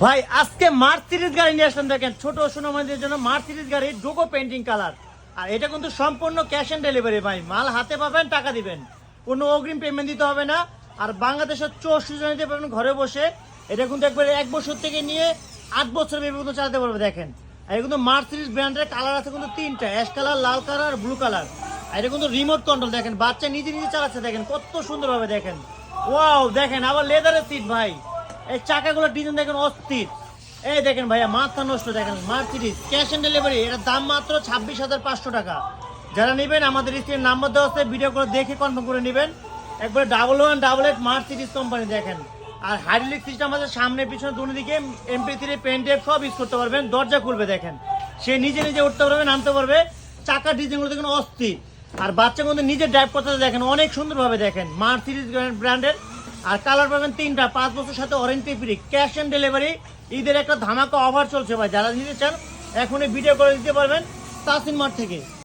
ভাই আজকে মার্সিডিজ গাড়ি নিয়ে আসলাম। দেখেন ছোট সোনামণিদের জন্য মার্সিডিজ গাড়ি ডোকো পেন্টিং কালার। আর এটা কিন্তু সম্পূর্ণ ক্যাশ অন ডেলিভারি ভাই, মাল হাতে পাবেন, টাকা দিবেন, কোনো অগ্রিম পেমেন্ট দিতে হবে না। আর বাংলাদেশের 64 জন দিতে পারবেন ঘরে বসে। এটা কিন্তু একবারে 1 বছর থেকে নিয়ে 8 বছর পর্যন্ত চালাতে পারবে। দেখেন আর এটা কিন্তু মার্সিডিজ ব্র্যান্ডের কালার আছে কিন্তু 3টা, অ্যাশ কালার, লাল কালার আর ব্লু কালার। আর এটা কিন্তু রিমোট কন্ট্রোল। দেখেন বাচ্চা নিজে নিজে চালাচ্ছে, দেখেন কত সুন্দরভাবে। দেখেন ওয়াও, দেখেন আবার লেদারের সিট ভাই, এই চাকাগুলোর ডিজাইন দেখেন অস্থির। এই দেখেন ভাইয়া মাথা নষ্ট। দেখেন মার্সিডিজ ক্যাশ অন ডেলিভারি, এটার দাম মাত্র 26,500 টাকা। যারা নেবেন আমাদের স্ক্রিনে নাম্বার দেওয়া আছে, ভিডিও করে দেখে কনফার্ম করে নেবেন। একবারে 1188 মার্সিডিজ কোম্পানি। দেখেন আর হাইড্রোলিক সিস্টেম আছে সামনে পিছনে দুটো দিকে, MP3 পেন ড্রাইভ সব ইউজ করতে পারবেন। দরজা খুলবে, দেখেন সে নিজে নিজে উঠতে পারবে, নামতে পারবে। চাকার ডিজাইনগুলো দেখেন অস্থির। আর বাচ্চা কিন্তু নিজে ড্রাইভ করতে দেখেন অনেক সুন্দরভাবে। দেখেন মার্সিডিজ ব্র্যান্ডের। আর কালার পাবেন 3টা, 5 বছর সাথে warranty free, cash on delivery. ঈদের একটা ধামাকা অফার চলছে ভাই, যারা নিতে চান এখনই ভিডিও করে দিতে পারবেন তাসিন মার্ট থেকে।